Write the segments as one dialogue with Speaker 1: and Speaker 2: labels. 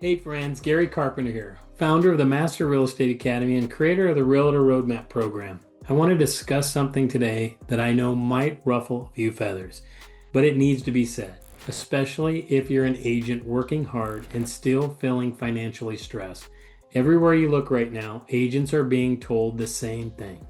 Speaker 1: Hey friends, Gary Carpenter here, founder of the Master Real Estate Academy and creator of the Realtor Roadmap program. I want to discuss something today that I know might ruffle a few feathers, but it needs to be said, especially if you're an agent working hard and still feeling financially stressed. Everywhere you look right now, agents are being told the same thing.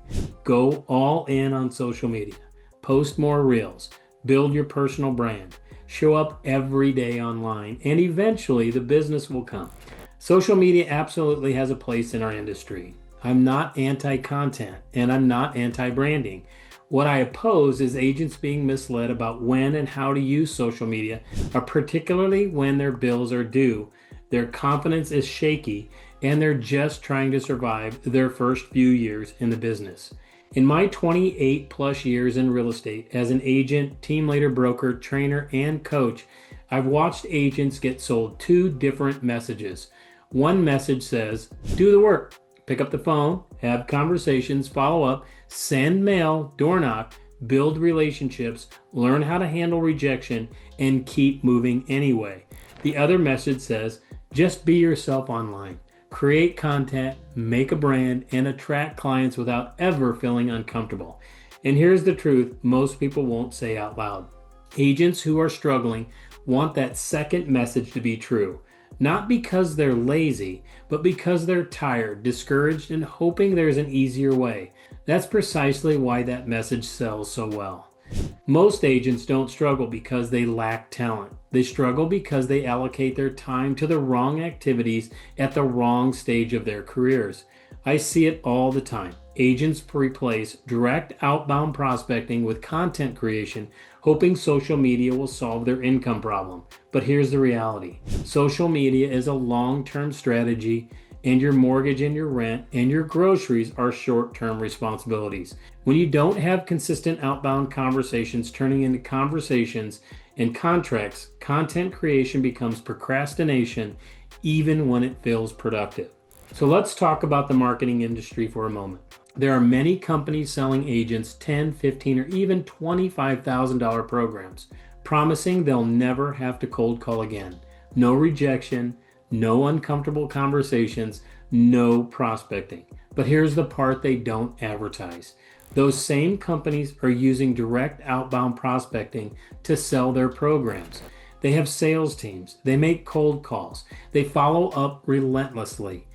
Speaker 1: Go all in on social media, post more reels, build your personal brand. Show up every day online, and eventually the business will come. Social media absolutely has a place in our industry. I'm not anti-content, and I'm not anti-branding. What I oppose is agents being misled about when and how to use social media, particularly when their bills are due, their confidence is shaky, and they're just trying to survive their first few years in the business. In my 28 plus years in real estate as an agent, team leader, broker, trainer, and coach, I've watched agents get sold two different messages. One message says, do the work, pick up the phone, have conversations, follow up, send mail, door knock, build relationships, learn how to handle rejection, and keep moving anyway. The other message says, just be yourself online. Create content, make a brand, and attract clients without ever feeling uncomfortable. And here's the truth most people won't say out loud. Agents who are struggling want that second message to be true, not because they're lazy, but because they're tired, discouraged, and hoping there's an easier way. That's precisely why that message sells so well. Most agents don't struggle because they lack talent. They struggle because they allocate their time to the wrong activities at the wrong stage of their careers. I see it all the time. Agents replace direct outbound prospecting with content creation, hoping social media will solve their income problem. But here's the reality. Social media is a long-term strategy, and your mortgage and your rent and your groceries are short-term responsibilities. When you don't have consistent outbound conversations turning into conversations and contracts, content creation becomes procrastination even when it feels productive. So let's talk about the marketing industry for a moment. There are many companies selling agents $10,000, $15,000, or even $25,000 programs, promising they'll never have to cold call again. No rejection, no uncomfortable conversations, no prospecting. But here's the part they don't advertise. Those same companies are using direct outbound prospecting to sell their programs. They have sales teams. They make cold calls. They follow up relentlessly.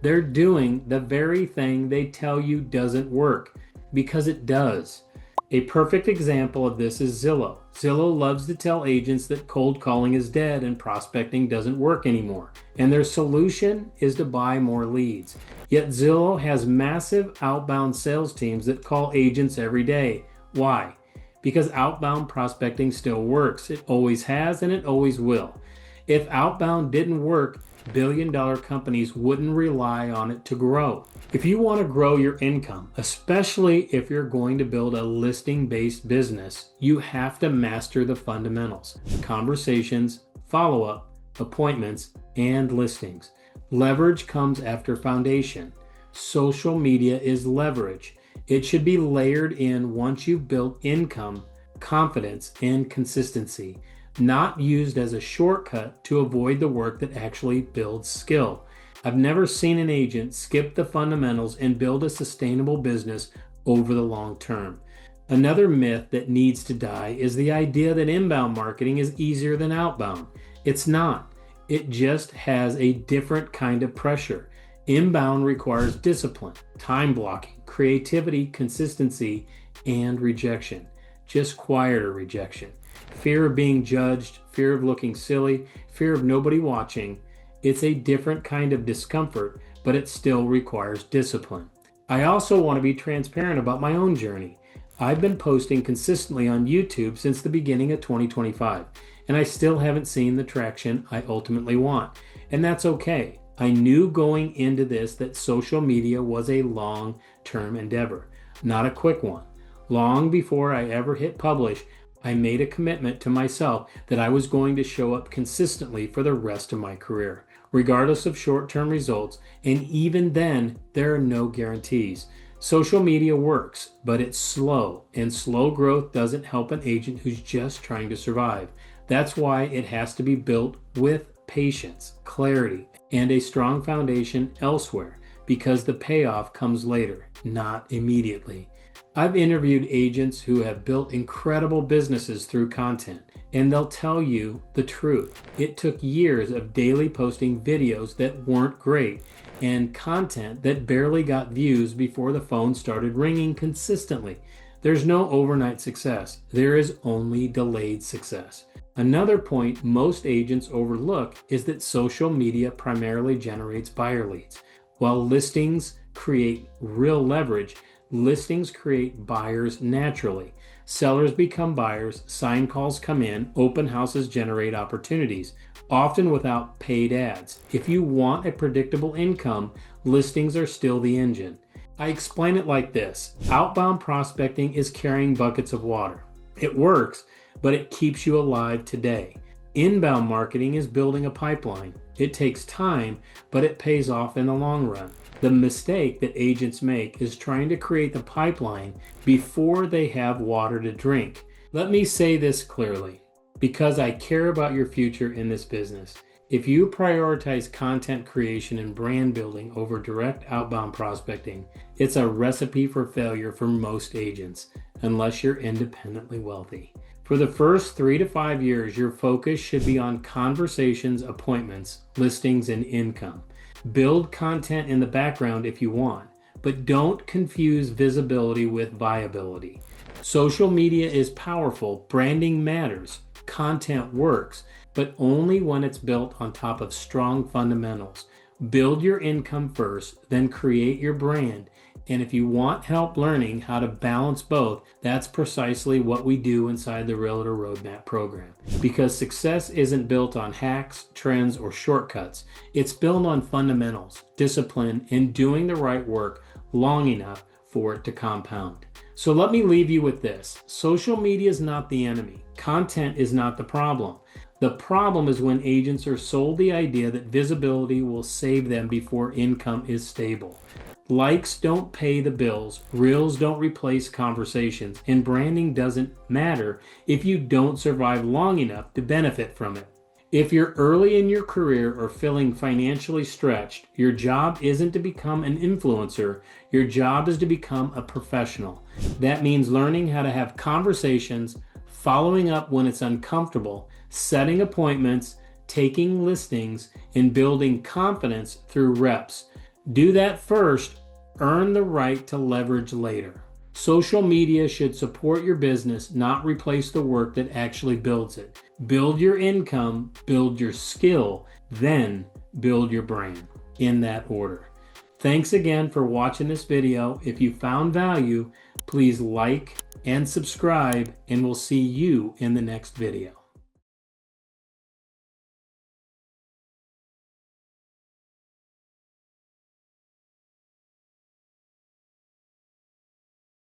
Speaker 1: They're doing the very thing they tell you doesn't work, because it does. A perfect example of this is Zillow. Zillow loves to tell agents that cold calling is dead and prospecting doesn't work anymore, and their solution is to buy more leads. Yet Zillow has massive outbound sales teams that call agents every day. Why? Because outbound prospecting still works. It always has and it always will. If outbound didn't work, billion-dollar companies wouldn't rely on it to grow. If you want to grow your income, especially if you're going to build a listing-based business, you have to master the fundamentals: conversations, follow-up, appointments, and listings. Leverage comes after foundation. Social media is leverage. It should be layered in once you've built income, confidence, and consistency, not used as a shortcut to avoid the work that actually builds skill. I've never seen an agent skip the fundamentals and build a sustainable business over the long term. Another myth that needs to die is the idea that inbound marketing is easier than outbound. It's not. It just has a different kind of pressure. Inbound requires discipline, time blocking, creativity, consistency, and rejection. Just quieter rejection. Fear of being judged, fear of looking silly, fear of nobody watching. It's a different kind of discomfort, but it still requires discipline. I also want to be transparent about my own journey. I've been posting consistently on YouTube since the beginning of 2025, and I still haven't seen the traction I ultimately want. And that's okay. I knew going into this that social media was a long-term endeavor, not a quick one. Long before I ever hit publish, I made a commitment to myself that I was going to show up consistently for the rest of my career, regardless of short-term results, and even then, there are no guarantees. Social media works, but it's slow, and slow growth doesn't help an agent who's just trying to survive. That's why it has to be built with patience, clarity, and a strong foundation elsewhere because the payoff comes later, not immediately. I've interviewed agents who have built incredible businesses through content, and they'll tell you the truth. It took years of daily posting videos that weren't great and content that barely got views before the phone started ringing consistently. There's no overnight success. There is only delayed success. Another point most agents overlook is that social media primarily generates buyer leads. While listings create real leverage, listings create buyers naturally. Sellers become buyers, sign calls come in, open houses generate opportunities, often without paid ads. If you want a predictable income, listings are still the engine. I explain it like this. Outbound prospecting is carrying buckets of water. It works, but it keeps you alive today. Inbound marketing is building a pipeline. It takes time, but it pays off in the long run. The mistake that agents make is trying to create the pipeline before they have water to drink. Let me say this clearly, because I care about your future in this business. If you prioritize content creation and brand building over direct outbound prospecting, it's a recipe for failure for most agents, unless you're independently wealthy. For the first 3 to 5 years, your focus should be on conversations, appointments, listings, and income. Build content in the background if you want, but don't confuse visibility with viability. Social media is powerful, branding matters, content works, but only when it's built on top of strong fundamentals. Build your income first, then create your brand. And if you want help learning how to balance both, that's precisely what we do inside the Realtor Roadmap program. Because success isn't built on hacks, trends, or shortcuts. It's built on fundamentals, discipline, and doing the right work long enough for it to compound. So let me leave you with this. Social media is not the enemy. Content is not the problem. The problem is when agents are sold the idea that visibility will save them before income is stable. Likes don't pay the bills, reels don't replace conversations, and branding doesn't matter if you don't survive long enough to benefit from it. If you're early in your career or feeling financially stretched, your job isn't to become an influencer, your job is to become a professional. That means learning how to have conversations, following up when it's uncomfortable, setting appointments, taking listings, and building confidence through reps. Do that first, earn the right to leverage later. Social media should support your business, not replace the work that actually builds it. Build your income, build your skill, then build your brand, in that order. Thanks again for watching this video. If you found value, please like and subscribe, and we'll see you in the next video.